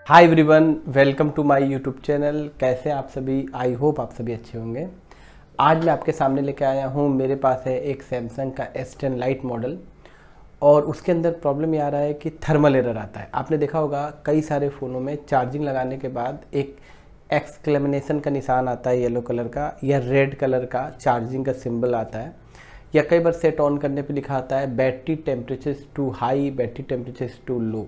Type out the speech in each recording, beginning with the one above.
Hi everyone, welcome to my YouTube channel. कैसे आप सभी? आई होप आप सभी अच्छे होंगे। आज मैं आपके सामने लेके आया हूँ। मेरे पास है एक सैमसंग का S10 लाइट मॉडल और उसके अंदर प्रॉब्लम ये आ रहा है कि थर्मल एरर आता है। आपने देखा होगा कई सारे फ़ोनों में चार्जिंग लगाने के बाद एक एक्सक्लेमेनेशन का निशान आता है येलो कलर का या रेड कलर का चार्जिंग का सिंबल आता है, या कई बार सेट ऑन करने पे लिखा आता है battery temperature too high, battery temperature too low.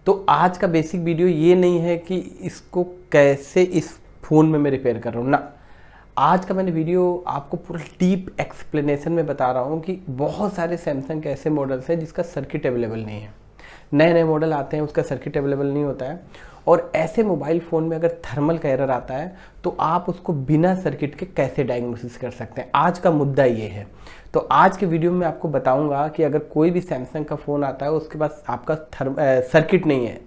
तो आज का बेसिक वीडियो ये नहीं है कि इसको कैसे इस फ़ोन में मैं रिपेयर कर रहा हूँ ना। आज का मैंने वीडियो आपको पूरा डीप एक्सप्लेनेशन में बता रहा हूँ कि बहुत सारे सैमसंग के ऐसे मॉडल्स हैं जिसका सर्किट अवेलेबल नहीं है। नए नए मॉडल आते हैं उसका सर्किट अवेलेबल नहीं होता है, और ऐसे मोबाइल फ़ोन में अगर थर्मल का एरर आता है तो आप उसको बिना सर्किट के कैसे डायग्नोसिस कर सकते हैं। आज का मुद्दा ये है। तो आज के वीडियो में आपको बताऊंगा कि अगर कोई भी सैमसंग का फ़ोन आता है उसके पास आपका सर्किट नहीं है,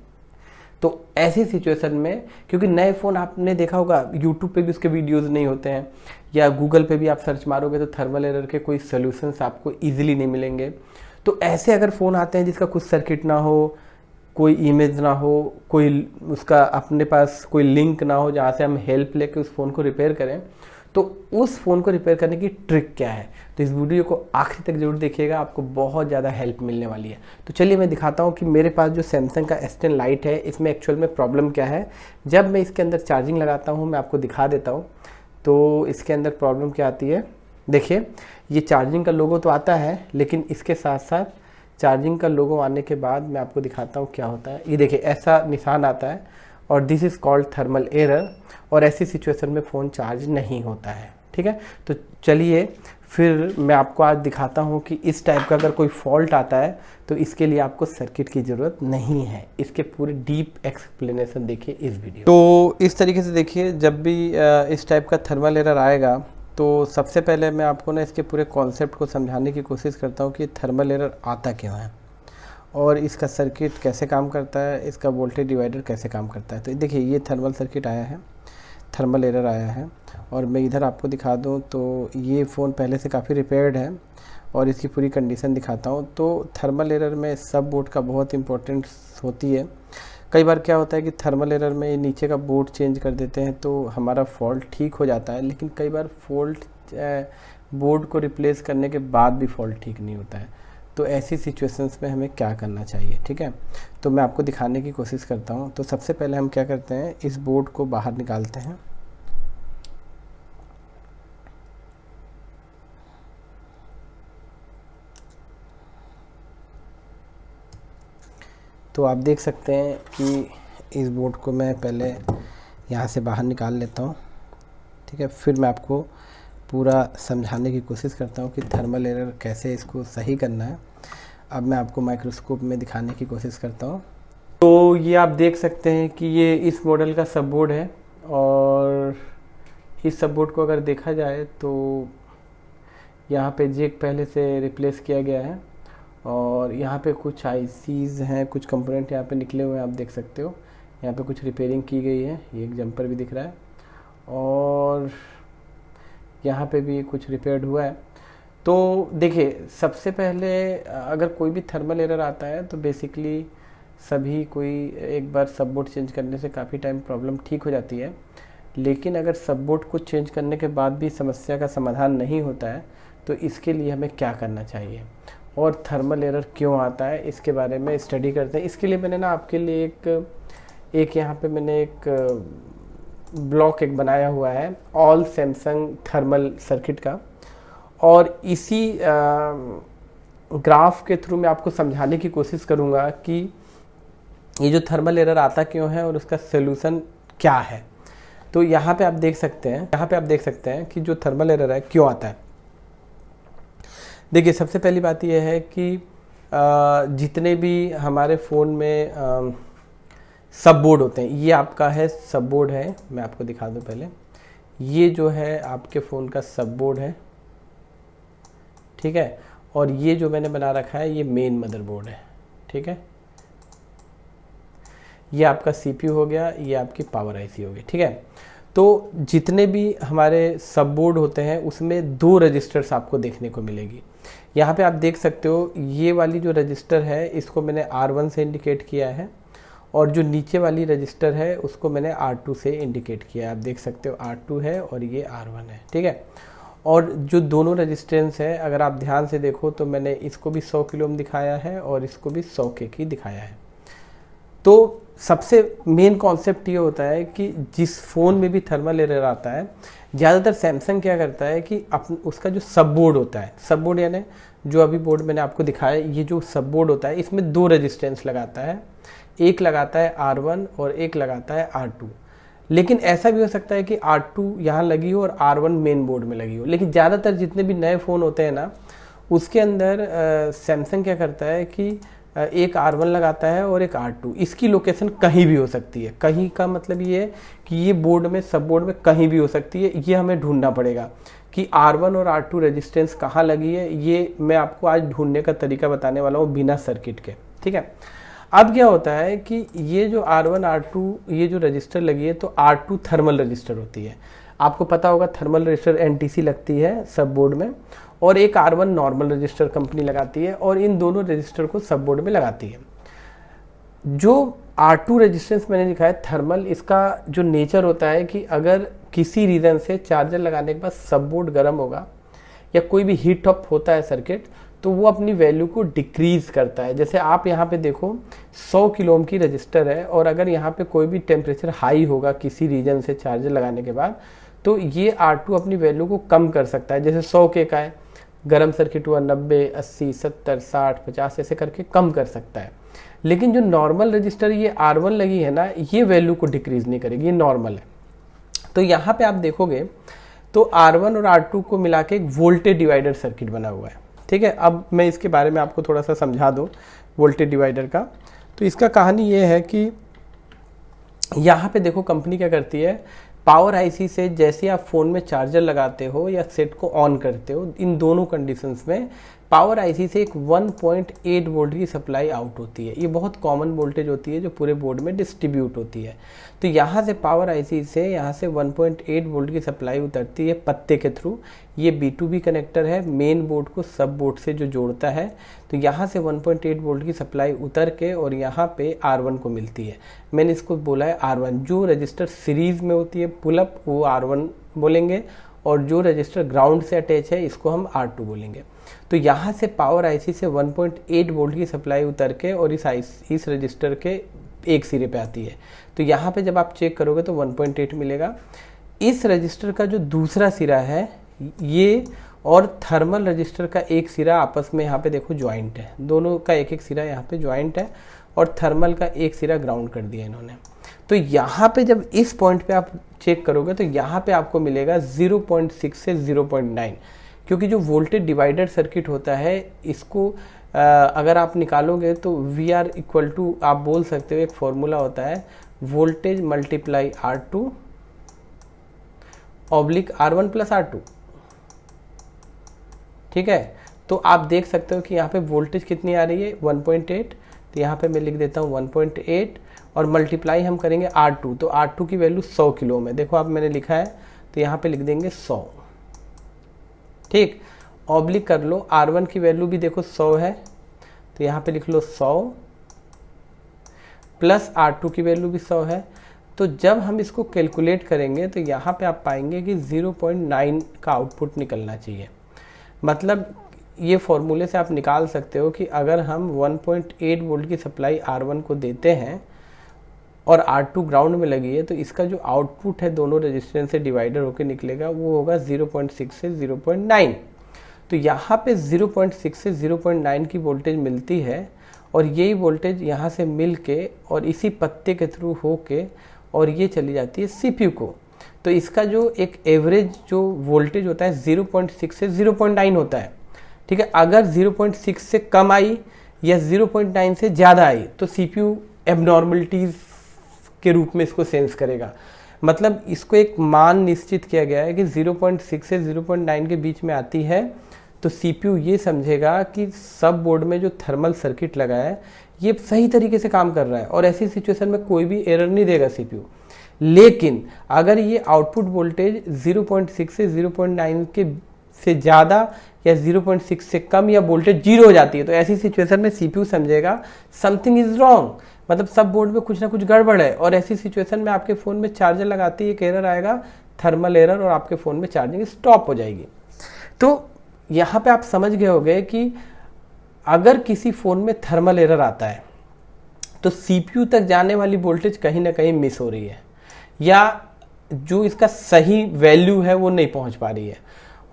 तो ऐसी सिचुएशन में, क्योंकि नए फ़ोन आपने देखा होगा यूट्यूब पे भी उसके वीडियोस नहीं होते हैं, या गूगल पे भी आप सर्च मारोगे तो थर्मल एरर के कोई सोल्यूशंस आपको ईजिली नहीं मिलेंगे। तो ऐसे अगर फ़ोन आते हैं जिसका कुछ सर्किट ना हो, कोई इमेज ना हो, कोई उसका अपने पास कोई लिंक ना हो जहाँ से हम हेल्प लेके उस फ़ोन को रिपेयर करें, तो उस फ़ोन को रिपेयर करने की ट्रिक क्या है, तो इस वीडियो को आखिरी तक जरूर देखिएगा, आपको बहुत ज़्यादा हेल्प मिलने वाली है। तो चलिए मैं दिखाता हूँ कि मेरे पास जो सैमसंग का S10 लाइट है इसमें एक्चुअल में प्रॉब्लम क्या है। जब मैं इसके अंदर चार्जिंग लगाता हूँ मैं आपको दिखा देता हूँ तो इसके अंदर प्रॉब्लम क्या आती है। देखिए, ये चार्जिंग का लोगो तो आता है, लेकिन इसके साथ साथ चार्जिंग का लोगो आने के बाद मैं आपको दिखाता हूँ क्या होता है। ये देखिए ऐसा निशान आता है और this is called thermal error, और ऐसी सिचुएशन में फ़ोन चार्ज नहीं होता है। ठीक है, तो चलिए फिर मैं आपको आज दिखाता हूँ कि इस टाइप का अगर कोई फॉल्ट आता है तो इसके लिए आपको सर्किट की ज़रूरत नहीं है। इसके पूरे डीप एक्सप्लेनेशन देखिए इस वीडियो। तो इस तरीके से देखिए, जब भी इस टाइप का थर्मल एरर आएगा तो सबसे पहले मैं आपको ना इसके पूरे कॉन्सेप्ट को समझाने की कोशिश करता हूँ कि थर्मल एरर आता क्यों है और इसका सर्किट कैसे काम करता है, इसका वोल्टेज डिवाइडर कैसे काम करता है। तो देखिए ये थर्मल सर्किट आया है, थर्मल एरर आया है, और मैं इधर आपको दिखा दूं तो ये फ़ोन पहले से काफ़ी रिपेयर्ड है और इसकी पूरी कंडीशन दिखाता हूं। तो थर्मल एरर में सब बोर्ड का बहुत इंपॉर्टेंस होती है। कई बार क्या होता है कि थर्मल एरर में नीचे का बोर्ड चेंज कर देते हैं तो हमारा फॉल्ट ठीक हो जाता है, लेकिन कई बार फॉल्ट बोर्ड को रिप्लेस करने के बाद भी फॉल्ट ठीक नहीं होता है। तो ऐसी सिचुएशंस में हमें क्या करना चाहिए, ठीक है, तो मैं आपको दिखाने की कोशिश करता हूँ। तो सबसे पहले हम क्या करते हैं, इस बोर्ड को बाहर निकालते हैं। तो आप देख सकते हैं कि इस बोर्ड को मैं पहले यहाँ से बाहर निकाल लेता हूँ, ठीक है, फिर मैं आपको पूरा समझाने की कोशिश करता हूँ कि थर्मल एरर कैसे इसको सही करना है। अब मैं आपको माइक्रोस्कोप में दिखाने की कोशिश करता हूँ। तो ये आप देख सकते हैं कि ये इस मॉडल का सब बोर्ड है, और इस सब बोर्ड को अगर देखा जाए तो यहाँ पे जैक पहले से रिप्लेस किया गया है, और यहाँ पे कुछ आईसीज़ हैं, कुछ कंपोनेंट यहाँ पे निकले हुए हैं, आप देख सकते हो। यहाँ पे कुछ रिपेयरिंग की गई है, ये एक जंपर भी दिख रहा है, और यहाँ पे भी कुछ रिपेयर्ड हुआ है। तो देखिए, सबसे पहले अगर कोई भी थर्मल एरर आता है तो बेसिकली सभी कोई एक बार सब बोर्ड चेंज करने से काफ़ी टाइम प्रॉब्लम ठीक हो जाती है। लेकिन अगर सब बोर्ड को चेंज करने के बाद भी समस्या का समाधान नहीं होता है तो इसके लिए हमें क्या करना चाहिए और थर्मल एरर क्यों आता है इसके बारे में स्टडी करते हैं। इसके लिए मैंने ना आपके लिए एक यहाँ पे मैंने एक ब्लॉक एक बनाया हुआ है ऑल सैमसंग थर्मल सर्किट का, और इसी ग्राफ के थ्रू मैं आपको समझाने की कोशिश करूँगा कि ये जो थर्मल एरर आता क्यों है और उसका सोल्यूशन क्या है। तो यहाँ पे आप देख सकते हैं कि जो थर्मल एरर है क्यों आता है। देखिए, सबसे पहली बात यह है कि जितने भी हमारे फ़ोन में सब बोर्ड होते हैं, ये आपका है सब बोर्ड है, मैं आपको दिखा दूं पहले। ये जो है आपके फ़ोन का सब बोर्ड है, ठीक है, और ये जो मैंने बना रखा है ये मेन मदरबोर्ड है, ठीक है। ये आपका सीपीयू हो गया, ये आपकी पावर आईसी हो गई, ठीक है। तो जितने भी हमारे सब बोर्ड होते हैं उसमें दो रजिस्टर्स आपको देखने को मिलेगी। यहाँ पे आप देख सकते हो ये वाली जो रजिस्टर है इसको मैंने R1 से इंडिकेट किया है, और जो नीचे वाली रजिस्टर है उसको मैंने R2 से इंडिकेट किया है। आप देख सकते हो R2 है और ये R1 है, ठीक है। और जो दोनों रजिस्टेंस है अगर आप ध्यान से देखो तो मैंने इसको भी 100 किलो ओम दिखाया है और इसको भी 100 के की दिखाया है। तो सबसे मेन कॉन्सेप्ट ये होता है कि जिस फ़ोन में भी थर्मल एरर आता है, ज़्यादातर सैमसंग क्या करता है कि उसका जो सब बोर्ड होता है, सब बोर्ड यानी जो अभी बोर्ड मैंने आपको दिखाया, ये जो सब बोर्ड होता है इसमें 2 रेजिस्टेंस लगाता है, एक लगाता है R1 और एक लगाता है R2। लेकिन ऐसा भी हो सकता है कि R2 यहाँ लगी हो और R1 मेन बोर्ड में लगी हो। लेकिन ज़्यादातर जितने भी नए फ़ोन होते हैं ना, उसके अंदर सैमसंग क्या करता है कि एक R1 लगाता है और एक R2। इसकी लोकेशन कहीं भी हो सकती है। कहीं का मतलब ये है कि ये बोर्ड में, सब बोर्ड में कहीं भी हो सकती है। ये हमें ढूंढना पड़ेगा कि R1 और R2 रेजिस्टेंस कहाँ लगी है। ये मैं आपको आज ढूंढने का तरीका बताने वाला हूँ बिना सर्किट के, ठीक है। अब क्या होता है कि ये जो R1 R2 ये जो रजिस्टर लगी है तो R2 थर्मल रजिस्टर होती है। आपको पता होगा थर्मल रजिस्टर NTC लगती है सब बोर्ड में, और एक R1 नॉर्मल रजिस्टर कंपनी लगाती है, और इन दोनों रजिस्टर को सब बोर्ड में लगाती है। जो R2 रेजिस्टेंस मैंने लिखा है थर्मल, इसका जो नेचर होता है कि अगर किसी रीज़न से चार्जर लगाने के बाद सब बोर्ड गर्म होगा या कोई भी हीट अप होता है सर्किट, तो वो अपनी वैल्यू को डिक्रीज़ करता है। जैसे आप यहाँ पे देखो 100 किलो ओम की रजिस्टर है, और अगर यहाँ पे कोई भी टेम्परेचर हाई होगा किसी रीजन से चार्जर लगाने के बाद, तो ये R2 अपनी वैल्यू को कम कर सकता है। जैसे 100 के का है, गर्म सर्किट हुआ 90, 80, 70, 60, 50 ऐसे करके कम कर सकता है। लेकिन जो नॉर्मल रजिस्टर ये R1 लगी है ना, ये वैल्यू को डिक्रीज़ नहीं करेगी, ये नॉर्मल है। तो यहाँ पे आप देखोगे तो R1 और R2 को मिला के एक वोल्टेज डिवाइडर सर्किट बना हुआ है, ठीक है। अब मैं इसके बारे में आपको थोड़ा सा समझा दूँ वोल्टेज डिवाइडर का। तो इसका कहानी ये है कि यहाँ पे देखो कंपनी क्या करती है, पावर आईसी से जैसे आप फ़ोन में चार्जर लगाते हो या सेट को ऑन करते हो, इन दोनों कंडीशंस में पावर आईसी से एक 1.8 वोल्ट की सप्लाई आउट होती है। ये बहुत कॉमन वोल्टेज होती है जो पूरे बोर्ड में डिस्ट्रीब्यूट होती है। तो यहाँ से पावर आईसी से यहाँ से 1.8 वोल्ट की सप्लाई उतरती है पत्ते के थ्रू। ये B2B कनेक्टर है, मेन बोर्ड को सब बोर्ड से जो जोड़ता है। तो यहाँ से 1.8 वोल्ट की सप्लाई उतर के और यहाँ पे R1 को मिलती है। मैंने इसको बोला है R1। जो रजिस्टर सीरीज़ में होती है पुल अप, वो R1 बोलेंगे, और जो रजिस्टर ग्राउंड से अटैच है इसको हम R2 बोलेंगे। तो यहाँ से पावर आईसी से 1.8 वोल्ट की सप्लाई उतर के और इस रजिस्टर के एक सिरे पे आती है। तो यहाँ पे जब आप चेक करोगे तो 1.8 मिलेगा। इस रजिस्टर का जो दूसरा सिरा है ये और थर्मल रजिस्टर का एक सिरा आपस में यहाँ पे देखो ज्वाइंट है, दोनों का एक एक सिरा यहाँ पे ज्वाइंट है, और थर्मल का एक सिरा ग्राउंड कर दिया इन्होंने। तो यहाँ पे जब इस पॉइंट पे आप चेक करोगे तो यहाँ पे आपको मिलेगा 0.6 से 0.9, क्योंकि जो वोल्टेज डिवाइडर सर्किट होता है इसको अगर आप निकालोगे तो VR इक्वल टू, आप बोल सकते हो एक फॉर्मूला होता है voltage multiply R2 oblique R1 plus R2, ठीक है। तो आप देख सकते हो कि यहाँ पे वोल्टेज कितनी आ रही है 1.8, तो यहाँ पे मैं लिख देता हूँ 1.8 और मल्टीप्लाई हम करेंगे R2। तो R2 की वैल्यू 100 किलो ओम है, देखो आप मैंने लिखा है तो यहाँ पे लिख देंगे 100, ठीक। ऑब्लिक कर लो, R1 की वैल्यू भी देखो 100 है, तो यहाँ पे लिख लो 100 प्लस R2 की वैल्यू भी 100 है। तो जब हम इसको कैलकुलेट करेंगे तो यहाँ पे आप पाएंगे कि 0.9 का आउटपुट निकलना चाहिए। मतलब ये फॉर्मूले से आप निकाल सकते हो कि अगर हम 1.8 वोल्ट की सप्लाई R1 को देते हैं और R2 ग्राउंड में लगी है, तो इसका जो आउटपुट है दोनों रेजिस्टेंस से डिवाइडर होकर निकलेगा वो होगा 0.6 से 0.9। तो यहाँ पे 0.6 से 0.9 की वोल्टेज मिलती है, और यही वोल्टेज यहाँ से मिल के और इसी पत्ते के थ्रू होके और ये चली जाती है CPU को। तो इसका जो एक एवरेज जो वोल्टेज होता है 0.6 से 0.9 होता है, ठीक है। अगर 0.6 से कम आई या 0.9 से ज़्यादा आई तो CPU एबनॉर्मलिटीज़ के रूप में इसको सेंस करेगा। मतलब इसको एक मान निश्चित किया गया है कि 0.6 से 0.9 के बीच में आती है तो CPU ये समझेगा कि सब बोर्ड में जो थर्मल सर्किट लगा है ये सही तरीके से काम कर रहा है, और ऐसी सिचुएशन में कोई भी एरर नहीं देगा CPU। लेकिन अगर ये आउटपुट वोल्टेज 0.6 से 0.9 के से ज़्यादा या 0.6 से कम या वोल्टेज 0 हो जाती है, तो ऐसी सिचुएशन में CPU समझेगा समथिंग इज रॉन्ग, मतलब सब बोर्ड में कुछ ना कुछ गड़बड़ है। और ऐसी सिचुएशन में आपके फ़ोन में चार्जर लगाते ही एक एरर आएगा, थर्मल एरर, और आपके फ़ोन में चार्जिंग स्टॉप हो जाएगी। तो यहाँ पे आप समझ गए होंगे कि अगर किसी फ़ोन में थर्मल एरर आता है तो CPU तक जाने वाली वोल्टेज कहीं ना कहीं मिस हो रही है, या जो इसका सही वैल्यू है वो नहीं पहुंच पा रही है।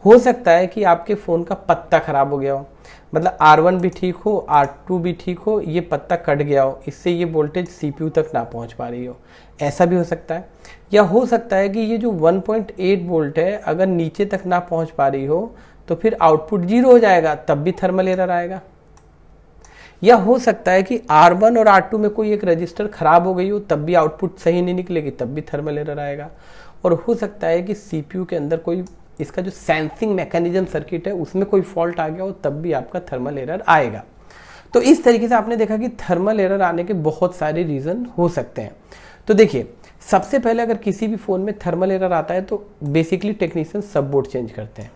हो सकता है कि आपके फ़ोन का पत्ता ख़राब हो गया हो, मतलब R1 भी ठीक हो, R2 भी ठीक हो, ये पत्ता कट गया हो, इससे ये वोल्टेज CPU तक ना पहुंच पा रही हो, ऐसा भी हो सकता है। या हो सकता है कि ये जो 1.8 वोल्ट है अगर नीचे तक ना पहुंच पा रही हो तो फिर आउटपुट 0 हो जाएगा, तब भी थर्मल एरर आएगा। या हो सकता है कि R1 और R2 में कोई एक रजिस्टर खराब हो गई हो, तब भी आउटपुट सही नहीं निकलेगी, तब भी थर्मल एरर आएगा। और हो सकता है कि CPU के अंदर कोई इसका जो सेंसिंग मैकेनिज्म सर्किट है उसमें कोई फॉल्ट आ गया हो, तब भी आपका थर्मल एरर आएगा। तो इस तरीके से आपने देखा कि थर्मल एरर आने के बहुत सारे रीज़न हो सकते हैं। तो देखिए, सबसे पहले अगर किसी भी फ़ोन में थर्मल एरर आता है तो बेसिकली टेक्नीशियन सब बोर्ड चेंज करते हैं,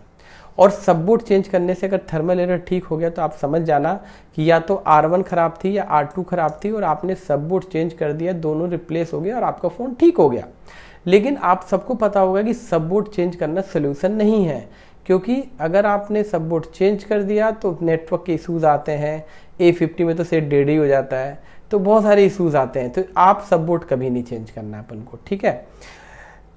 और सब बोर्ड चेंज करने से अगर थर्मल एरर ठीक हो गया तो आप समझ जाना कि या तो R1 ख़राब थी या R2 ख़राब थी, और आपने सब बोर्ड चेंज कर दिया, दोनों रिप्लेस हो गया और आपका फ़ोन ठीक हो गया। लेकिन आप सबको पता होगा कि सब बोर्ड चेंज करना सोल्यूशन नहीं है, क्योंकि अगर आपने सब बोर्ड चेंज कर दिया तो नेटवर्क के इशूज़ आते हैं, A50 में तो सेट डेड ही हो जाता है, तो बहुत सारे इशूज़ आते हैं। तो आप सब बोर्ड कभी नहीं चेंज करना अपन को, ठीक है।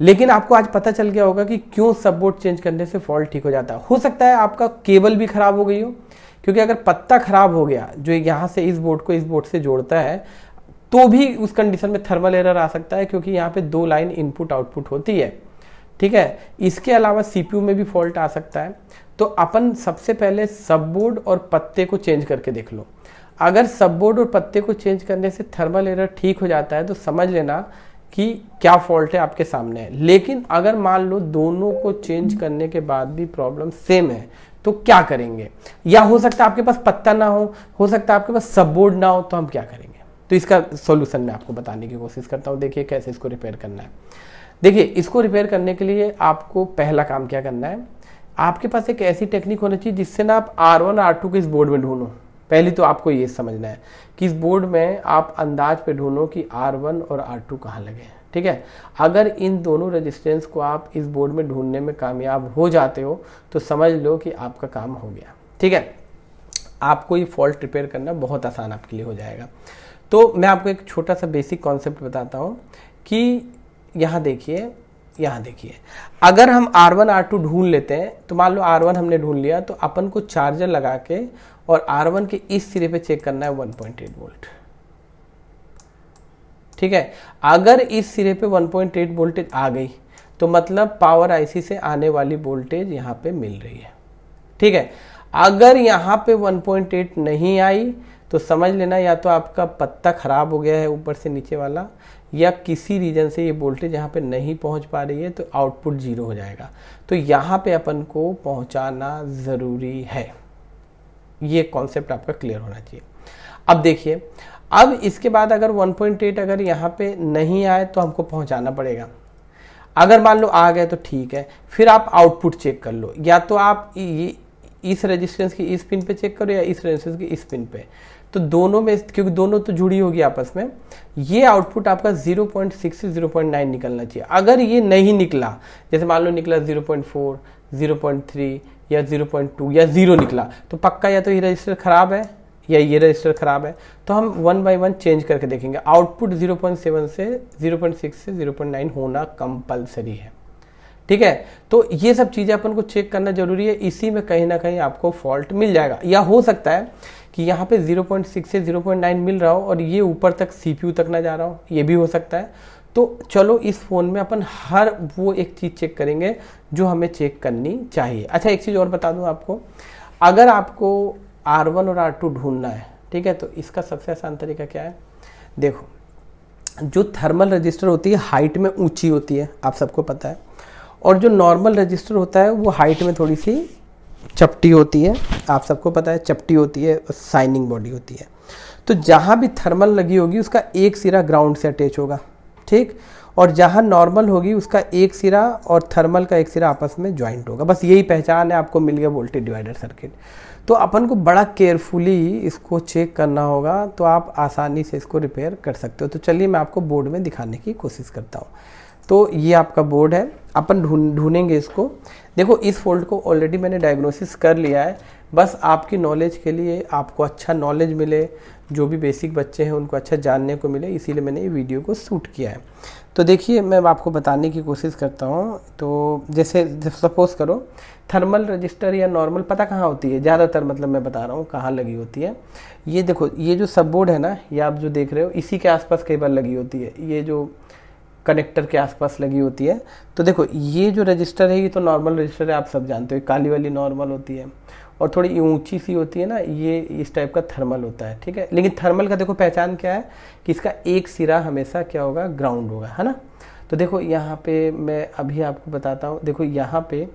लेकिन आपको आज पता चल गया होगा कि क्यों सब बोर्ड चेंज करने से फॉल्ट ठीक हो जाता है। हो सकता है आपका केबल भी ख़राब हो गई हो, क्योंकि अगर पत्ता ख़राब हो गया जो यहाँ से इस बोर्ड को इस बोर्ड से जोड़ता है, तो भी उस कंडीशन में थर्मल एरर आ सकता है, क्योंकि यहाँ पे 2 लाइन इनपुट आउटपुट होती है, ठीक है। इसके अलावा CPU में भी फॉल्ट आ सकता है। तो अपन सबसे पहले सब बोर्ड और पत्ते को चेंज करके देख लो। अगर सब बोर्ड और पत्ते को चेंज करने से थर्मल एरर ठीक हो जाता है तो समझ लेना कि क्या फॉल्ट है आपके सामने है। लेकिन अगर मान लो दोनों को चेंज करने के बाद भी प्रॉब्लम सेम है तो क्या करेंगे? या हो सकता है आपके पास पत्ता ना हो सकता है आपके पास सब बोर्ड ना हो, तो हम क्या करेंगे? तो इसका सॉल्यूशन मैं आपको बताने की कोशिश करता हूँ। देखिए कैसे इसको रिपेयर करना है। देखिए, इसको रिपेयर करने के लिए आपको पहला काम क्या करना है, आपके पास एक ऐसी टेक्निक होनी चाहिए जिससे ना आप R1 R2 को इस बोर्ड में ढूंढो। पहले तो आपको ये समझना है कि इस बोर्ड में आप अंदाज पे ढूंढो कि R1 और R2 कहाँ लगे हैं, ठीक है। अगर इन दोनों रेजिस्टेंस को आप इस बोर्ड में ढूंढने में कामयाब हो जाते हो तो समझ लो कि आपका काम हो गया, ठीक है। आपको ये फॉल्ट रिपेयर करना बहुत आसान आपके लिए हो जाएगा। तो मैं आपको एक छोटा सा बेसिक कॉन्सेप्ट बताता हूँ कि यहाँ देखिए, अगर हम R1 R2 ढूंढ लेते हैं तो मान लो R1 हमने ढूंढ लिया, तो अपन को चार्जर लगा के और R1 के इस सिरे पे चेक करना है 1.8 वोल्ट, ठीक है। अगर इस सिरे पे 1.8 वोल्टेज आ गई तो मतलब पावर IC से आने वाली वोल्टेज यहाँ पे मिल रही है, ठीक है। अगर यहाँ पे 1.8 नहीं आई तो समझ लेना या तो आपका पत्ता खराब हो गया है ऊपर से नीचे वाला, या किसी रीजन से ये वोल्टेज यहाँ पे नहीं पहुँच पा रही है, तो आउटपुट 0 हो जाएगा। तो यहाँ पे अपन को पहुँचाना ज़रूरी है। ये कॉन्सेप्ट आपका क्लियर होना चाहिए। अब देखिए, अब इसके बाद अगर 1.8 अगर यहाँ पे नहीं आए तो हमको पहुँचाना पड़ेगा। अगर मान लो आ गए तो ठीक है, फिर आप आउटपुट चेक कर लो। या तो आप इस रेजिस्टेंस की इस पिन पे चेक करो या इस रेजिस्टेंस की इस पिन पे, तो दोनों में, क्योंकि दोनों तो जुड़ी होगी आपस में, ये आउटपुट आपका 0.6 से 0.9 निकलना चाहिए। अगर ये नहीं निकला, जैसे मान लो निकला 0.4, 0.3 या 0.2 या 0 निकला, तो पक्का या तो ये रजिस्टर खराब है या ये रजिस्टर खराब है। तो हम 1 बाय 1 चेंज करके देखेंगे। आउटपुट 0.7 से 0.6 से 0.9 होना कंपलसरी है, ठीक है। तो ये सब चीज़ें अपन को चेक करना जरूरी है। इसी में कहीं ना कहीं आपको फॉल्ट मिल जाएगा। या हो सकता है कि यहाँ पे 0.6 से 0.9 मिल रहा हो और ये ऊपर तक CPU तक ना जा रहा हो, ये भी हो सकता है। तो चलो इस फ़ोन में अपन हर वो एक चीज़ चेक करेंगे जो हमें चेक करनी चाहिए। अच्छा, एक चीज़ और बता दूँ आपको, अगर आपको R1 और R2 ढूंढना है, ठीक है, तो इसका सबसे आसान तरीका क्या है? देखो, जो थर्मल रजिस्टर होती है हाइट में ऊंची होती है, आप सबको पता है, और जो नॉर्मल रजिस्टर होता है वो हाइट में थोड़ी सी चपटी होती है, आप सबको पता है, चपटी होती है, शाइनिंग बॉडी होती है। तो जहाँ भी थर्मल लगी होगी उसका एक सिरा ग्राउंड से अटैच होगा, ठीक, और जहाँ नॉर्मल होगी उसका एक सिरा और थर्मल का एक सिरा आपस में ज्वाइंट होगा। बस यही पहचान है, आपको मिल गया वोल्टेज डिवाइडर सर्किट। तो अपन को बड़ा केयरफुली इसको चेक करना होगा, तो आप आसानी से इसको रिपेयर कर सकते हो। तो चलिए मैं आपको बोर्ड में दिखाने की कोशिश करता हूँ। तो ये आपका बोर्ड है, अपन ढूंढेंगे इसको। देखो इस फॉल्ट को ऑलरेडी मैंने डायग्नोसिस कर लिया है, बस आपकी नॉलेज के लिए, आपको अच्छा नॉलेज मिले, जो भी बेसिक बच्चे हैं उनको अच्छा जानने को मिले, इसीलिए मैंने ये वीडियो को शूट किया है। तो देखिए मैं आपको बताने की कोशिश करता हूँ। तो जैसे सपोज़ करो थर्मल रजिस्टर या नॉर्मल पता कहाँ होती है ज़्यादातर, मतलब मैं बता रहा हूँ कहाँ लगी होती है। ये देखो ये जो सब बोर्ड है ना, ये आप जो देख रहे हो इसी के आसपास कई बार लगी होती है, ये जो कनेक्टर के आसपास लगी होती है। तो देखो ये जो रजिस्टर है ये तो नॉर्मल रजिस्टर है, आप सब जानते हो, काली वाली नॉर्मल होती है और थोड़ी ऊंची सी होती है ना, ये इस टाइप का थर्मल होता है, ठीक है। लेकिन थर्मल का देखो पहचान क्या है कि इसका एक सिरा हमेशा क्या होगा, ग्राउंड होगा, है ना। तो देखो यहाँ पे मैं अभी आपको बताता हूँ, देखो यहाँ पे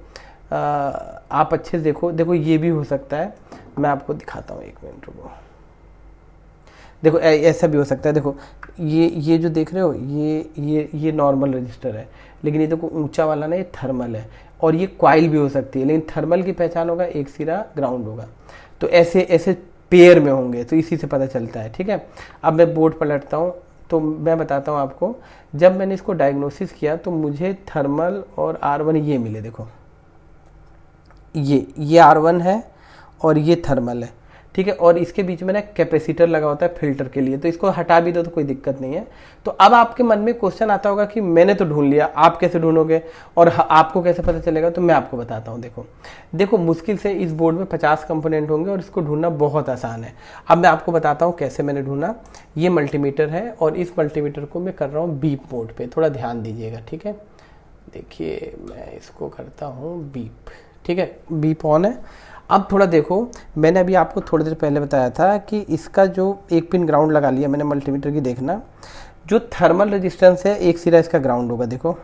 आप अच्छे से देखो ये भी हो सकता है, मैं आपको दिखाता हूँ, 1 मिनट रुको। देखो ऐसा भी हो सकता है, देखो ये जो देख रहे हो ये नॉर्मल रजिस्टर है, लेकिन ये देखो ऊंचा वाला ना ये थर्मल है, और ये क्वाइल भी हो सकती है, लेकिन थर्मल की पहचान होगा एक सिरा ग्राउंड होगा। तो ऐसे ऐसे पेयर में होंगे, तो इसी से पता चलता है, ठीक है। अब मैं बोर्ड पलटता हूँ, तो मैं बताता हूँ आपको, जब मैंने इसको डायग्नोसिस किया तो मुझे थर्मल और R1 ये मिले। देखो ये R1 है और ये थर्मल है, ठीक है। और इसके बीच में ना कैपेसिटर लगा होता है फिल्टर के लिए, तो इसको हटा भी दो तो कोई दिक्कत नहीं है। तो अब आपके मन में क्वेश्चन आता होगा कि मैंने तो ढूंढ लिया, आप कैसे ढूंढोगे और आपको कैसे पता चलेगा? तो मैं आपको बताता हूँ। देखो मुश्किल से इस बोर्ड में 50 कंपोनेंट होंगे और इसको ढूंढना बहुत आसान है। अब मैं आपको बताता हूँ कैसे मैंने ढूंढा। ये मल्टीमीटर है और इस मल्टीमीटर को मैं कर रहा हूँ बीप मोड पे, थोड़ा ध्यान दीजिएगा, ठीक है। देखिए मैं इसको करता हूँ बीप, ठीक है, बीप ऑन है। अब थोड़ा देखो, मैंने अभी आपको थोड़ी देर पहले बताया था कि इसका जो एक पिन ग्राउंड लगा लिया मैंने मल्टीमीटर की, देखना जो थर्मल रेजिस्टेंस है एक सिरा इसका ग्राउंड होगा। देखो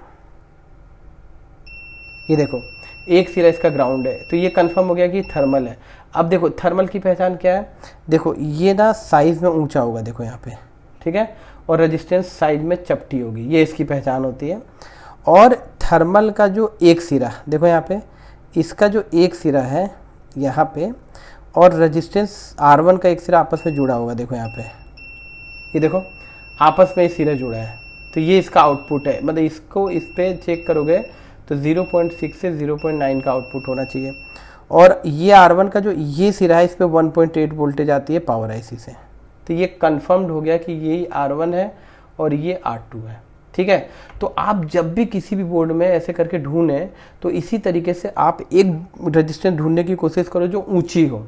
ये देखो एक सिरा इसका ग्राउंड है, तो ये कंफर्म हो गया कि थर्मल है। अब देखो थर्मल की पहचान क्या है, देखो ये ना साइज में ऊंचा होगा, देखो यहाँ पे, ठीक है, और रेजिस्टेंस साइज में चपटी होगी, ये इसकी पहचान होती है। और थर्मल का जो एक सिरा देखो यहाँ पे, इसका जो एक सिरा है यहाँ पे, और रेजिस्टेंस R1 का एक सिरा आपस में जुड़ा होगा, देखो यहाँ पे, ये देखो आपस में ये सिरा जुड़ा है, तो ये इसका आउटपुट है। मतलब इसको इस पे चेक करोगे तो 0.6 से 0.9 का आउटपुट होना चाहिए। और ये R1 का जो ये सिरा है इस पे 1.8 वोल्टेज आती है पावर आईसी से, तो ये कंफर्म्ड हो गया कि ये R1 है और ये R2 है, ठीक है। तो आप जब भी किसी भी बोर्ड में ऐसे करके ढूंढें तो इसी तरीके से आप एक रेजिस्टेंस ढूंढने की कोशिश करो जो ऊंची हो,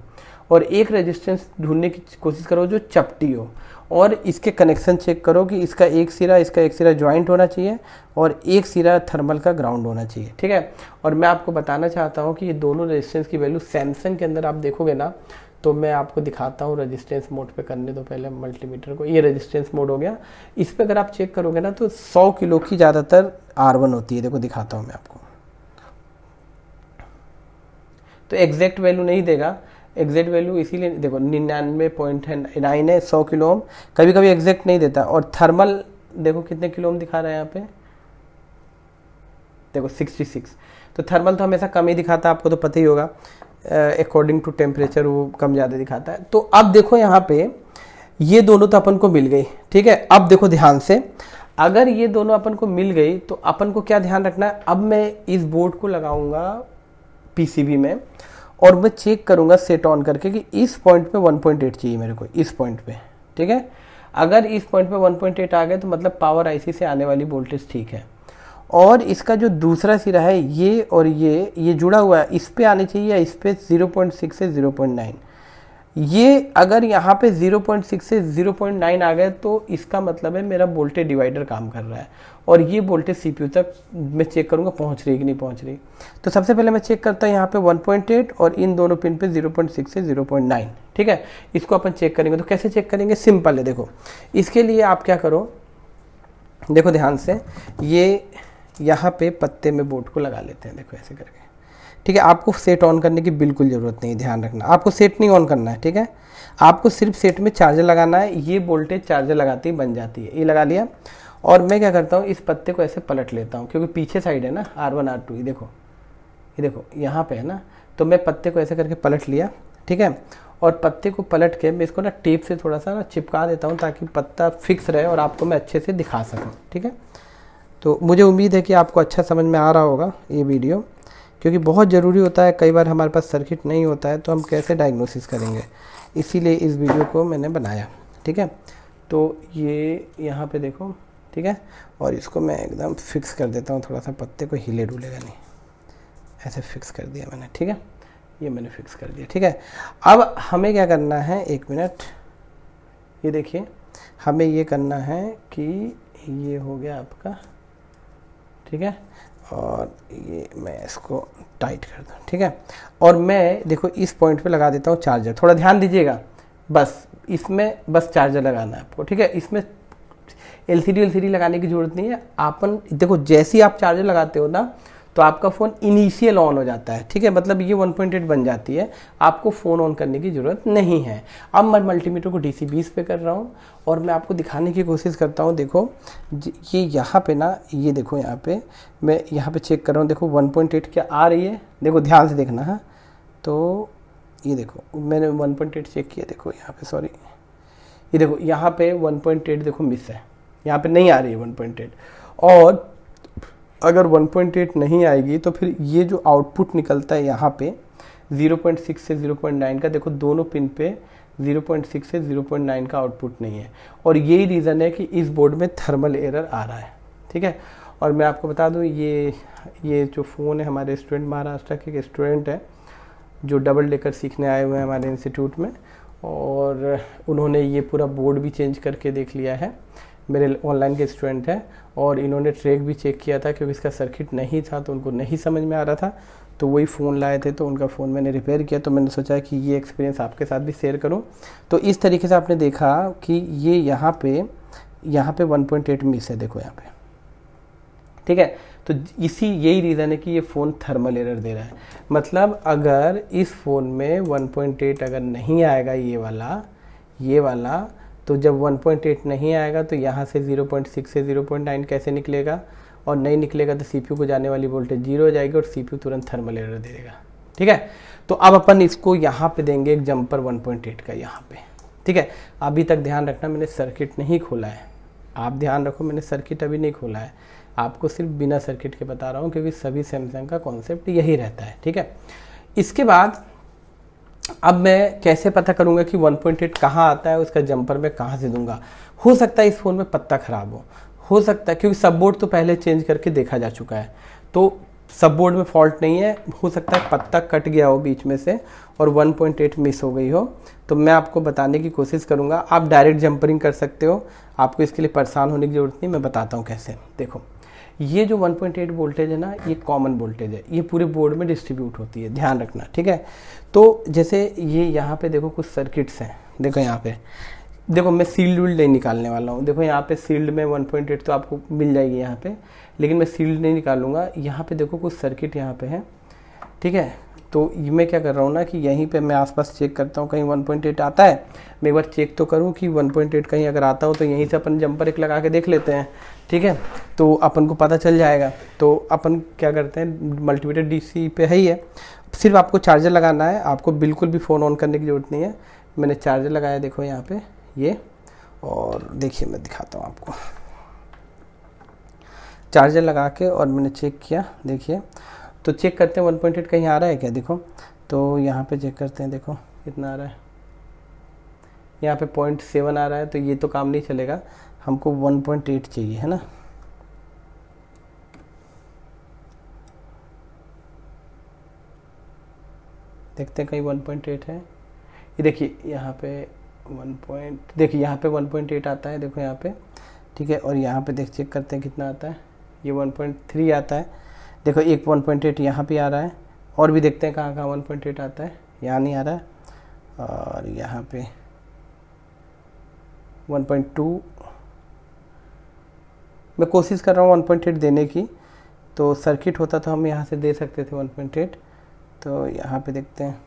और एक रेजिस्टेंस ढूंढने की कोशिश करो जो चपटी हो, और इसके कनेक्शन चेक करो कि इसका एक सिरा ज्वाइंट होना चाहिए और एक सिरा थर्मल का ग्राउंड होना चाहिए, ठीक है। और मैं आपको बताना चाहता हूँ कि ये दोनों रेजिस्टेंस की वैल्यू सैमसंग के अंदर आप देखोगे ना, तो मैं आपको दिखाता हूँ। रेजिस्टेंस मोड पे करने दो पहले मल्टीमीटर को, ये रेजिस्टेंस मोड हो गया। इस पे अगर आप चेक करोगे ना तो 100 किलो की ज़्यादातर R1 होती है। देखो दिखाता हूँ मैं आपको, तो एग्जैक्ट वैल्यू नहीं देगा, एग्जैक्ट वैल्यू इसीलिए देखो 99.9 है 100 किलो ओम, कभी कभी एग्जैक्ट नहीं देता। और थर्मल देखो कितने किलो ओम दिखा रहा है यहाँ पे, देखो 66। तो थर्मल तो हमेशा कम ही दिखाता है, आपको तो पता ही होगा, अकॉर्डिंग टू टेम्परेचर वो कम ज़्यादा दिखाता है। तो अब देखो यहाँ पे ये दोनों तो अपन को मिल गई, ठीक है। अब देखो ध्यान से, अगर ये दोनों अपन को मिल गई तो अपन को क्या ध्यान रखना है, अब मैं इस बोर्ड को लगाऊंगा पीसीबी में और मैं चेक करूंगा सेट ऑन करके कि इस पॉइंट पे 1.8 चाहिए मेरे को, इस पॉइंट पे, ठीक है। अगर इस पॉइंट पे 1.8 आ गए तो मतलब पावर आईसी से आने वाली वोल्टेज ठीक है। और इसका जो दूसरा सिरा है ये और ये जुड़ा हुआ है, इस पे आने चाहिए या इस पे 0.6 से 0.9। ये अगर यहाँ पे 0.6 से 0.9 आ गए तो इसका मतलब है मेरा वोल्टेज डिवाइडर काम कर रहा है, और ये वोल्टेज सीपीयू तक मैं चेक करूँगा पहुँच रही कि नहीं पहुँच रही। तो सबसे पहले मैं चेक करता हूँ यहाँ पे 1.8 और इन दोनों पिन पे 0.6 से 0.9, ठीक है। इसको अपन चेक करेंगे। तो कैसे चेक करेंगे, सिंपल है। देखो इसके लिए आप क्या करो, देखो ध्यान से, ये यहाँ पे पत्ते में बोर्ड को लगा लेते हैं, देखो ऐसे करके, ठीक है। आपको सेट ऑन करने की बिल्कुल ज़रूरत नहीं, ध्यान रखना, आपको सेट नहीं ऑन करना है, ठीक है। आपको सिर्फ सेट में चार्जर लगाना है, ये वोल्टेज चार्जर लगाती ही बन जाती है। ये लगा लिया और मैं क्या करता हूँ, इस पत्ते को ऐसे पलट लेता हूँ, क्योंकि पीछे साइड है ना R1 R2, ये देखो यहाँ पे है ना, तो मैं पत्ते को ऐसे करके पलट लिया, ठीक है। और पत्ते को पलट के मैं इसको ना टेप से थोड़ा सा ना चिपका देता हूँ ताकि पत्ता फिक्स रहे और आपको मैं अच्छे से दिखा सकूँ, ठीक है। तो मुझे उम्मीद है कि आपको अच्छा समझ में आ रहा होगा ये वीडियो, क्योंकि बहुत ज़रूरी होता है, कई बार हमारे पास सर्किट नहीं होता है तो हम कैसे डायग्नोसिस करेंगे, इसीलिए इस वीडियो को मैंने बनाया, ठीक है। तो ये यहाँ पे देखो, ठीक है, और इसको मैं एकदम फिक्स कर देता हूँ, थोड़ा सा पत्ते को हिले डुलेगा नहीं, ऐसे फिक्स कर दिया मैंने, ठीक है। ये मैंने फिक्स कर दिया, ठीक है। अब हमें क्या करना है, 1 मिनट, ये देखिए, हमें ये करना है कि ये हो गया आपका, ठीक है, और ये मैं इसको टाइट कर दूँ, ठीक है। और मैं देखो इस पॉइंट पे लगा देता हूँ चार्जर, थोड़ा ध्यान दीजिएगा, बस इसमें बस चार्जर लगाना है आपको, ठीक है। इसमें एलसीडी लगाने की ज़रूरत नहीं है। आपन देखो जैसे ही आप चार्जर लगाते हो ना तो आपका फ़ोन इनिशियल ऑन हो जाता है, ठीक है, मतलब ये 1.8 बन जाती है, आपको फ़ोन ऑन करने की ज़रूरत नहीं है। अब मैं मल्टीमीटर को DC 20 पे कर रहा हूँ और मैं आपको दिखाने की कोशिश करता हूँ। देखो ये यहाँ पे ना, ये देखो यहाँ पे मैं यहाँ पे चेक कर रहा हूँ, देखो 1.8 क्या आ रही है, देखो ध्यान से देखना है। तो ये देखो मैंने 1.8 चेक किया, देखो यहाँ पे, सॉरी, ये देखो यहाँ पे 1.8 देखो मिस है, यहाँ पे नहीं आ रही है 1.8। और अगर 1.8 नहीं आएगी तो फिर ये जो आउटपुट निकलता है यहाँ पे 0.6 से 0.9 का, देखो दोनों पिन पे 0.6 से 0.9 का आउटपुट नहीं है, और यही रीज़न है कि इस बोर्ड में थर्मल एरर आ रहा है, ठीक है। और मैं आपको बता दूँ, ये जो फ़ोन है, हमारे स्टूडेंट, महाराष्ट्र के एक स्टूडेंट है जो डबल डेकर सीखने आए हुए हैं हमारे इंस्टीट्यूट में, और उन्होंने ये पूरा बोर्ड भी चेंज करके देख लिया है, मेरे ऑनलाइन के स्टूडेंट हैं, और इन्होंने ट्रैक भी चेक किया था क्योंकि इसका सर्किट नहीं था तो उनको नहीं समझ में आ रहा था, तो वही फ़ोन लाए थे, तो उनका फ़ोन मैंने रिपेयर किया। तो मैंने सोचा कि ये एक्सपीरियंस आपके साथ भी शेयर करूं। तो इस तरीके से आपने देखा कि ये यहाँ पे 1.8 मिस है, देखो यहाँ पे, ठीक है। तो यही रीज़न है कि ये फ़ोन थर्मल एरर दे रहा है। मतलब अगर इस फ़ोन में 1.8 अगर नहीं आएगा ये वाला, तो जब 1.8 नहीं आएगा तो यहाँ से 0.6 से 0.9 कैसे निकलेगा, और नहीं निकलेगा तो CPU को जाने वाली वोल्टेज 0 हो जाएगी और CPU तुरंत थर्मल एरर दे देगा, ठीक है। तो अब अपन इसको यहाँ पे देंगे एक जंपर 1.8 का यहाँ पे, ठीक है। अभी तक ध्यान रखना, मैंने सर्किट नहीं खोला है, आप ध्यान रखो, मैंने सर्किट अभी नहीं खोला है, आपको सिर्फ बिना सर्किट के बता रहा हूँ, क्योंकि सभी सैमसंग का कॉन्सेप्ट यही रहता है, ठीक है। इसके बाद अब मैं कैसे पता करूंगा कि 1.8 कहाँ आता है, उसका जंपर मैं कहाँ से दूंगा। हो सकता है इस फ़ोन में पत्ता ख़राब हो सकता है, क्योंकि सब बोर्ड तो पहले चेंज करके देखा जा चुका है, तो सब बोर्ड में फॉल्ट नहीं है। हो सकता है पत्ता कट गया हो बीच में से और 1.8 मिस हो गई हो, तो मैं आपको बताने की कोशिश करूँगा। आप डायरेक्ट जंपरिंग कर सकते हो, आपको इसके लिए परेशान होने की ज़रूरत नहीं, मैं बताता हूँ कैसे। देखो ये जो 1.8 वोल्टेज है ना, ये कॉमन वोल्टेज है, ये पूरे बोर्ड में डिस्ट्रीब्यूट होती है, ध्यान रखना, ठीक है। तो जैसे ये यहाँ पे देखो कुछ सर्किट्स हैं, देखो यहाँ पे, देखो मैं सील्ड विल्ड नहीं निकालने वाला हूँ। देखो यहाँ पे सील्ड में 1.8 तो आपको मिल जाएगी यहाँ पे, लेकिन मैं सील्ड नहीं निकालूंगा। यहाँ पे देखो कुछ सर्किट यहाँ पे है, ठीक है। तो मैं क्या कर रहा हूँ ना कि यहीं पे मैं आसपास चेक करता हूँ, कहीं 1.8 आता है, मैं एक बार चेक तो करूँ कि 1.8 कहीं अगर आता हो तो यहीं से अपन जंपर एक लगा के देख लेते हैं, ठीक है। तो अपन को पता चल जाएगा। तो अपन क्या करते हैं, मल्टीमीटर DC पे है ही है, सिर्फ आपको चार्जर लगाना है, आपको बिल्कुल भी फ़ोन ऑन करने की ज़रूरत नहीं है। मैंने चार्जर लगाया, देखो यहाँ पे ये, और देखिए मैं दिखाता हूँ आपको, चार्जर लगा के और मैंने चेक किया, देखिए। तो चेक करते हैं 1.8 कहीं आ रहा है क्या, देखो। तो यहाँ पे चेक करते हैं, देखो कितना आ रहा है, यहाँ पे 0.7 आ रहा है, तो ये तो काम नहीं चलेगा, हमको 1.8 चाहिए, है ना। देखते हैं कहीं 1.8 है, ये देखिए यहाँ पे देखिए यहाँ पे 1.8 आता है, देखो यहाँ पे, ठीक है। और यहाँ पे चेक करते हैं कितना आता है, ये 1.3 आता है, देखो एक 1.8 यहाँ पे आ रहा है, और भी देखते हैं कहाँ कहाँ 1.8 आता है, यहाँ नहीं आ रहा है, और यहाँ पे 1.2, मैं कोशिश कर रहा हूँ 1.8 देने की, तो सर्किट होता तो हम यहाँ से दे सकते थे 1.8। तो यहाँ पे देखते हैं,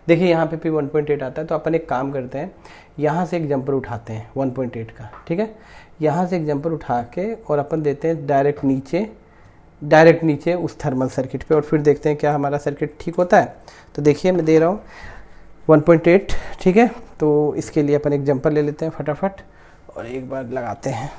देखिए यहाँ पे भी 1.8 आता है। तो अपन एक काम करते हैं, यहाँ से एक जंपर उठाते हैं 1.8 का, ठीक है। यहाँ से एक जंपर उठा के और अपन देते हैं डायरेक्ट नीचे उस थर्मल सर्किट पे, और फिर देखते हैं क्या हमारा सर्किट ठीक होता है। तो देखिए मैं दे रहा हूँ, 1.8, ठीक है। तो इसके लिए अपन एक जंपर ले लेते हैं फटाफट और एक बार लगाते हैं।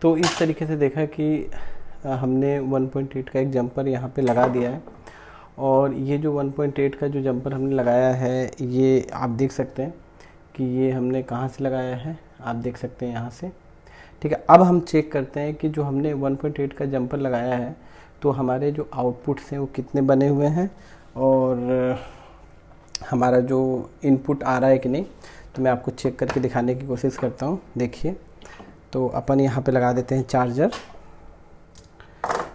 तो इस तरीके से देखा कि हमने 1.8 का एक जंपर यहाँ पे लगा दिया है और ये जो 1.8 का जो जंपर हमने लगाया है ये आप देख सकते हैं कि ये हमने कहाँ से लगाया है, आप देख सकते हैं यहाँ से, ठीक है। अब हम चेक करते हैं कि जो हमने 1.8 का जंपर लगाया है तो हमारे जो आउटपुट्स हैं वो कितने बने हुए हैं और हमारा जो इनपुट आ रहा है कि नहीं। तो मैं आपको चेक करके दिखाने की कोशिश करता हूँ। देखिए, तो अपन यहाँ पे लगा देते हैं चार्जर।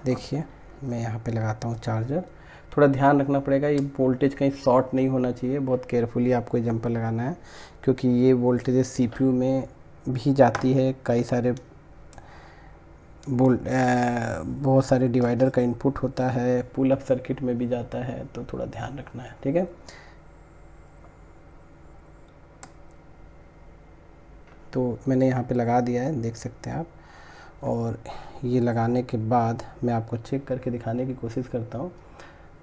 देखिए मैं यहाँ पे लगाता हूँ चार्जर। थोड़ा ध्यान रखना पड़ेगा, ये वोल्टेज कहीं शॉर्ट नहीं होना चाहिए, बहुत केयरफुली आपको ये जंपर लगाना है क्योंकि ये वोल्टेज सीपीयू में भी जाती है। कई सारे बहुत सारे डिवाइडर का इनपुट होता है, पुल अप सर्किट में भी जाता है, तो थोड़ा ध्यान रखना है, ठीक है। तो मैंने यहाँ पे लगा दिया है, देख सकते हैं आप। और ये लगाने के बाद मैं आपको चेक करके दिखाने की कोशिश करता हूँ।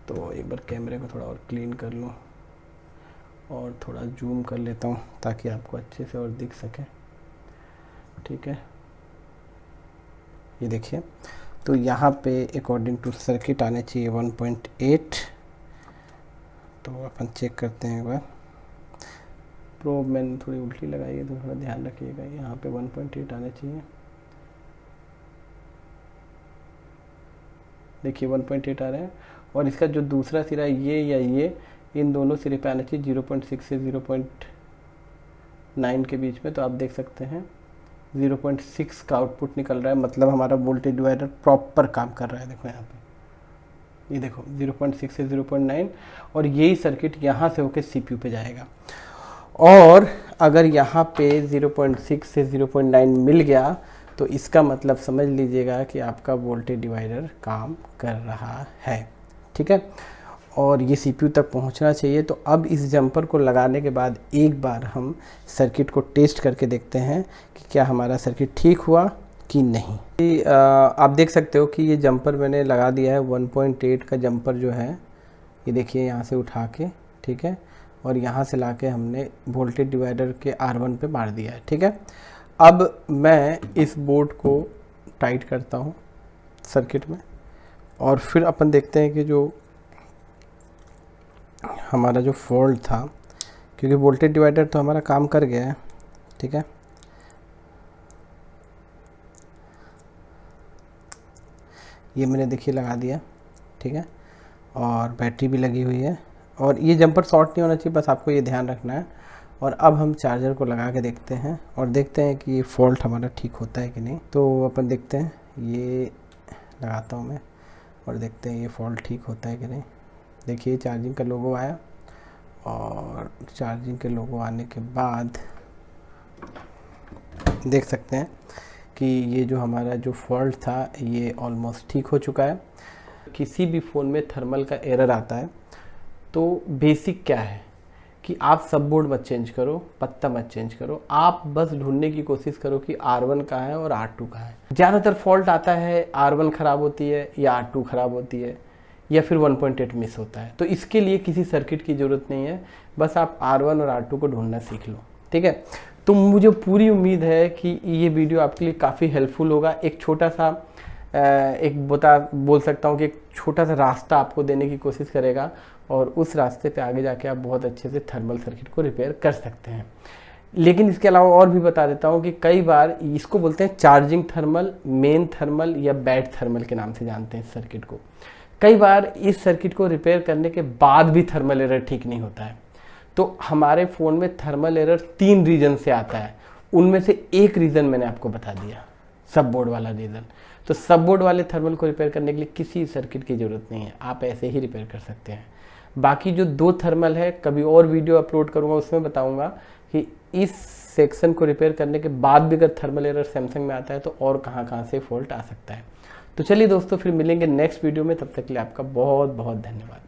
तो एक बार कैमरे को थोड़ा और क्लीन कर लूँ और थोड़ा जूम कर लेता हूँ ताकि आपको अच्छे से और दिख सके, ठीक है। ये देखिए, तो यहाँ पे अकॉर्डिंग टू सर्किट आने चाहिए 1.8। तो अपन चेक करते हैं एक बार। प्रोब मैंने थोड़ी उल्टी लगाई है तो थोड़ा ध्यान रखिएगा, यहाँ पे 1.8 आने चाहिए। देखिए 1.8 आ रहे हैं और इसका जो दूसरा सिरा ये या ये, इन दोनों सिरे पे आना चाहिए 0.6 से 0.9 के बीच में। तो आप देख सकते हैं 0.6 का आउटपुट निकल रहा है, मतलब हमारा वोल्टेज डिवाइडर प्रॉपर काम कर रहा है। देखो यहाँ पे, ये देखो 0.6 से 0.9 और यही सर्किट यहाँ से होके सीपीयू पे जाएगा। और अगर यहाँ पे 0.6 से 0.9 मिल गया तो इसका मतलब समझ लीजिएगा कि आपका वोल्टेज डिवाइडर काम कर रहा है, ठीक है। और ये सीपीयू तक पहुँचना चाहिए। तो अब इस जंपर को लगाने के बाद एक बार हम सर्किट को टेस्ट करके देखते हैं कि क्या हमारा सर्किट ठीक हुआ कि नहीं। आप देख सकते हो कि ये जंपर मैंने लगा दिया है, 1.8 का जंपर जो है, ये देखिए यहाँ से उठा के, ठीक है, और यहाँ से लाके हमने वोल्टेज डिवाइडर के R1 पे मार दिया है, ठीक है। अब मैं इस बोर्ड को टाइट करता हूँ सर्किट में और फिर अपन देखते हैं कि जो हमारा जो फॉल्ट था, क्योंकि वोल्टेज डिवाइडर तो हमारा काम कर गया है, ठीक है। ये मैंने देखिए लगा दिया, ठीक है, और बैटरी भी लगी हुई है और ये जंपर शॉर्ट नहीं होना चाहिए, बस आपको ये ध्यान रखना है। और अब हम चार्जर को लगा के देखते हैं और देखते हैं कि ये फॉल्ट हमारा ठीक होता है कि नहीं। तो अपन देखते हैं, ये लगाता हूँ मैं और देखते हैं ये फॉल्ट ठीक होता है कि नहीं। देखिए चार्जिंग का लोगो आया और चार्जिंग के लोगो आने के बाद देख सकते हैं कि ये जो हमारा जो फॉल्ट था ये ऑलमोस्ट ठीक हो चुका है। किसी भी फ़ोन में थर्मल का एरर आता है तो बेसिक क्या है कि आप सब बोर्ड मत चेंज करो, पत्ता मत चेंज करो, आप बस ढूंढने की कोशिश करो कि R1 कहाँ है और R2 कहाँ है। ज़्यादातर फॉल्ट आता है R1 ख़राब होती है या R2 ख़राब होती है या फिर 1.8 मिस होता है। तो इसके लिए किसी सर्किट की ज़रूरत नहीं है, बस आप R1 और R2 को ढूंढना सीख लो, ठीक है। तो मुझे पूरी उम्मीद है कि ये वीडियो आपके लिए काफ़ी हेल्पफुल होगा। एक छोटा सा बोल सकता हूँ कि एक छोटा सा रास्ता आपको देने की कोशिश करेगा और उस रास्ते पे आगे जाके आप बहुत अच्छे से थर्मल सर्किट को रिपेयर कर सकते हैं। लेकिन इसके अलावा और भी बता देता हूँ कि कई बार इसको बोलते हैं चार्जिंग थर्मल, मेन थर्मल या बैड थर्मल के नाम से जानते हैं इस सर्किट को। कई बार इस सर्किट को रिपेयर करने के बाद भी थर्मल एरर ठीक नहीं होता है। तो हमारे फ़ोन में थर्मल एरर 3 रीज़न से आता है, उनमें से एक रीज़न मैंने आपको बता दिया, सब बोर्ड वाला रीज़न। तो सब बोर्ड वाले थर्मल को रिपेयर करने के लिए किसी सर्किट की ज़रूरत नहीं है, आप ऐसे ही रिपेयर कर सकते हैं। बाकी जो 2 थर्मल है, कभी और वीडियो अपलोड करूँगा, उसमें बताऊँगा कि इस सेक्शन को रिपेयर करने के बाद भी अगर थर्मल एरर सैमसंग में आता है तो और कहाँ कहाँ से फॉल्ट आ सकता है। तो चलिए दोस्तों, फिर मिलेंगे नेक्स्ट वीडियो में, तब तक के लिए आपका बहुत बहुत धन्यवाद।